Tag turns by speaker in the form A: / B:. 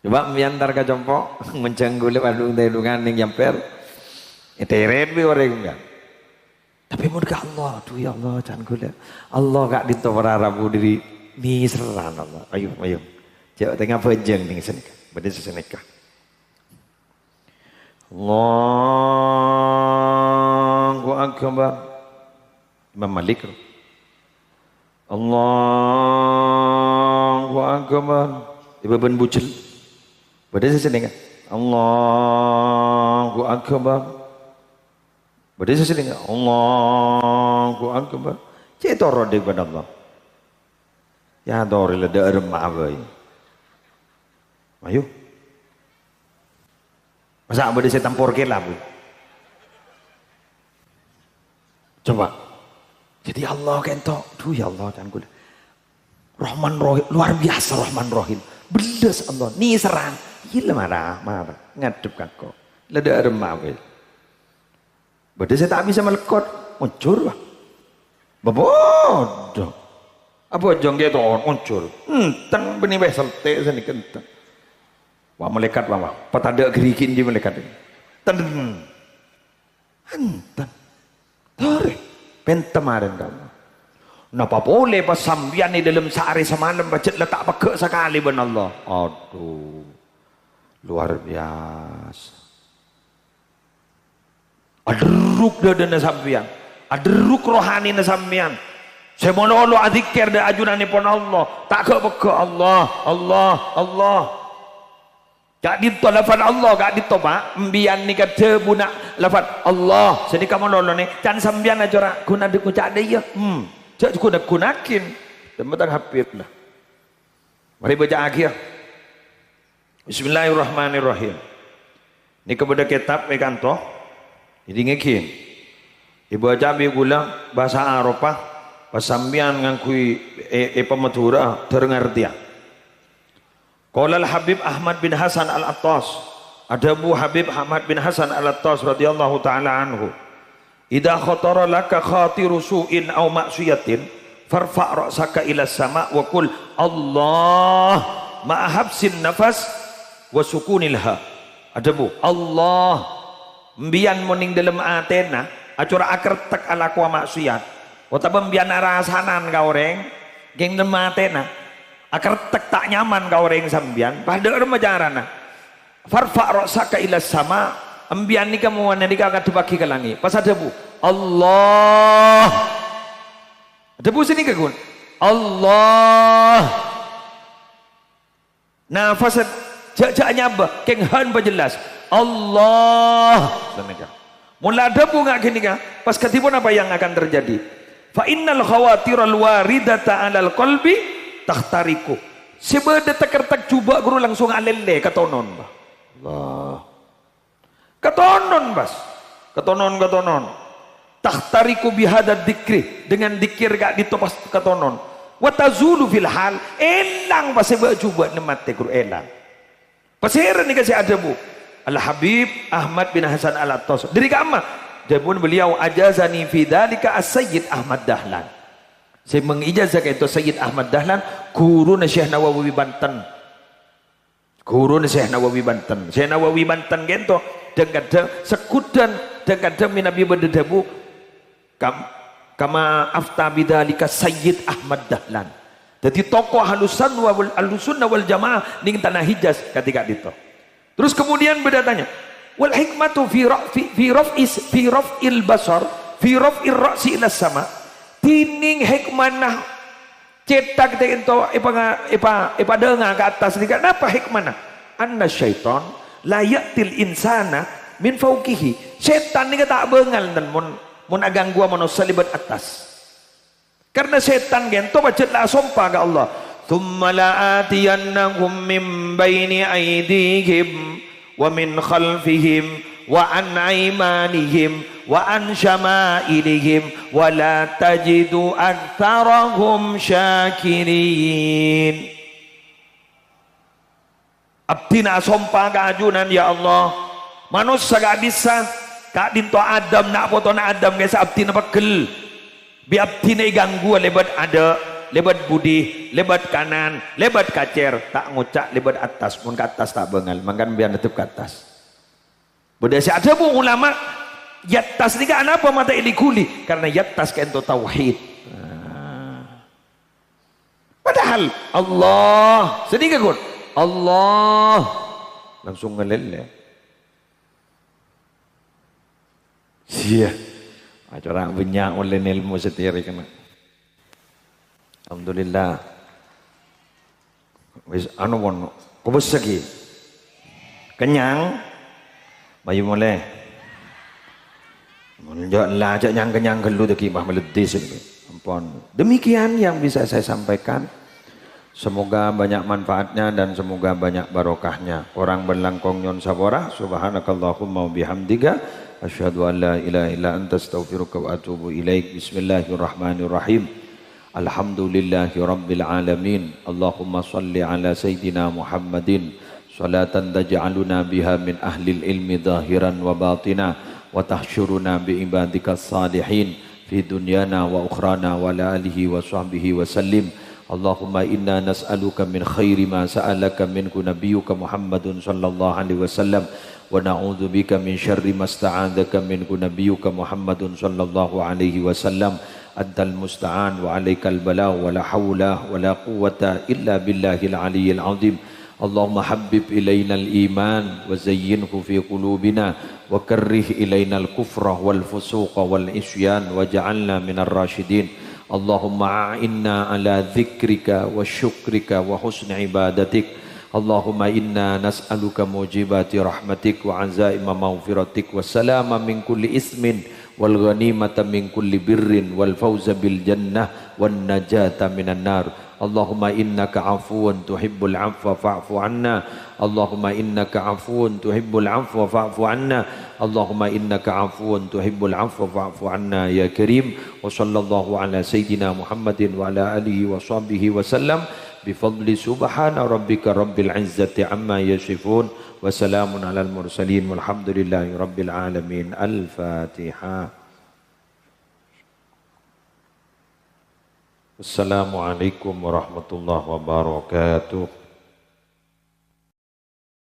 A: Coba miantar ke compok mencanggul wadung tedungan ning jamper. Teret bi orang enggak. Tapi murka Allah, tuh ya Allah canggul. Allah gak ditawarabu diri ni seran Allah. Ayo. Coba tengah pejeng ning senika. Bade sesenika. Allahu akbar. Imam Malik. Allahu akbar. Ibn Bucil. Bade sesenika. Allahu akbar. Bade sesenika. Allahu akbar. Cek toro dek pada Allah. Ya dori le de remah bae. Ayo. Masa bade saya tampor ke lah bu. Coba. Jadi Allah kento. Duh ya Allah canggul. Rahman Rahim luar biasa Rahman Rahim. Belas Allah. Ni serang. Gila marah. Ngadep kako. Le de remah bae. Bade saya tak bisa melekot, muncul lah. Bodoh. Apa jong dia tu muncul. Tang benih besar te sini kentang. Wah melekat wah. Patada gerikin di melekat ini. Tang. Tore. Pentamaran kamu. Napa boleh pas sambian ni dalam sehari semalam baca letak pekak sekali ben Allah. Aduh. Luar biasa. Aderuk dadana sampean, aderuk rohani na sampean. Saya monolog adzikir da ajunan pun Allah, tak ke Allah. Gak dito lafaz Allah, gak dito pak. Mbian ni kata bunak lafaz Allah. Jadi kamu monolog ni, can sampean aja rak guna deku cak dia. Cak guna gunakin. Tembang hafid lah. Mari baca akhir. Bismillahirrahmanirrahim. Ni kepada kitab mekanto. Jadi ngekin ibu ajabi gula bahasa Eropah pasambian ngangkui pematura terengartia. Qala al-Habib Ahmad bin Hasan al-Attas, ada Bu Habib Ahmad bin Hasan al-Attas radhiyallahu taala anhu, idza khatara laka khatiru su'in aw ma'siyatin farfa' ra'saka ila sama' wa qul Allah ma'a habsin nafas wa sukunilha. Ada Bu Allah mbian moning dalam atena acura akertek ala kuah maksiat wata mbian rasanan kau orang geng dalam atena akertek tak nyaman kau orang sambian pada remajarana farfa' ra'saka ila sama mbian ni kamu wana dika akan dibagi ke langit pas ada Bu Allah ada Bu sini kegun Allah nafas jaknya apa keng han jelas Allah mula ada pun ngak gini kan pas ketibun apa yang akan terjadi fa innal khawatiral waridata alal qalbi takhtariku sebeda tekertek coba guru langsung alele ketonon bah Allah ketonon bas ketonon takhtariku bihadad dikri dengan dikir gak ditopas ketonon watazulu fil hal elang pas sebeda coba nemate guru elang pasiran ni kasih ada Bu Al-Habib Ahmad bin Hasan al-Attas dari kama dia pun beliau ajazani fi dzalika as-Sayyid Ahmad Dahlan. Saya mengijazahkan itu Sayyid Ahmad Dahlan guru Syekh Nawawi Banten. Guru Syekh Nawawi Banten. Syekh Nawawi Banten gento dengan sekudan dengan minabi berdebu kama afta bidzalika Sayyid Ahmad Dahlan. Jadi tokoh Ahlussunnah wal Jamaah ning tanah Hijaz ketika itu. Terus kemudian berdatanya wal hikmatu fi raf'il basar fi raf'ir ra'si ila sama tining hikmanah cetak teh ento ipa dengar ke atas ni kenapa hikmanah anna syaitan la ya'til insana min fawqihi setan ni tak bengal dan mun agang gua manusia libat atas karena setan gento baca sumpah ke Allah thumma la'atiyannahum min baini aydihim wa min khalfihim wa an aymanihim wa an syama'ilihim wa la tajidu aktsarahum syakirin. Abdina sumpah keajunan ya Allah manusia gak bisa kak dinto Adam nak foto na Adam guys abdina pegel bi abdina ganggu lebat ada lebat budi, lebat kanan, lebat kacer, tak ngucak lebat atas, pun ke atas tak bengal, makan biar tetap ke atas. Berdasar ada pun ulama, yatas ni kan apa mata ini kuli? Karena yatas kan itu tauhid. Padahal Allah, sedih ke Allah langsung ngelele. Sia, acara banyak oleh ilmu setiri kena. Alhamdulillah. Wis anu wono, kubus lagi. Kenyang, bayu mulai. Menjadilah ajak yang kenyang gelu deki bah meledis itu. Ampun. Demikian yang bisa saya sampaikan. Semoga banyak manfaatnya dan semoga banyak barokahnya. Orang berlangkong nyon sabora. Subhanakallahumma bihamdika. Asyhadu an la ilaha illa anta astaghfiruka wa atubu ilaik. Bismillahirrahmanirrahim. Alhamdulillahi rabbil alamin. Allahumma salli ala sayyidina Muhammadin salatan taj'aluna biha min ahlil ilmi zahiran wa batina wa tahsyuruna bi ibadikas salihin fi dunyana wa ukhrana wa ala alihi wa sahbihi wa sallim. Allahumma inna nas'aluka min khairi ma sa'alaka minhu nabiyyuka Muhammadun sallallahu alaihi wasallam wa na'udzu bika min syarri ma sta'adzaka minhu nabiyyuka Muhammadun sallallahu alaihi wasallam. Antal musta'an wa 'alaikal balagh wa la haula wa la quwwata illa billahil aliyyil 'azim. Allahumma habbib ilainal iman wa zayyinhu fi qulubina wa karrih ilainal kufra wal fusuqa wal isyan waj'alna minar rasyidin. Allahumma a'inna ala dzikrika wa syukrika wa husni ibadatik. Allahumma inna nas'aluka mujibati rahmatik wa azaima maghfiratik wa salama min kulli ismin wal ghanimata min kulli birrin wal fawza bil jannah wan najata minan nar. Allahumma innaka afuwan tuhibbul afwa fa'fu anna. Allahumma innaka afuwan tuhibbul afwa fa'fu anna. Allahumma innaka afuwan tuhibbul afwa fa'fu anna ya karim. Wa sallallahu ala sayyidina Muhammadin wa ala alihi wa sahbihi wa sallam bi fadli subhana rabbika rabbil izzati amma yasifun wa salamun alal mursalin walhamdulillahi rabbil alamin. Al-Fatihah. Assalamualaikum warahmatullahi wabarakatuh.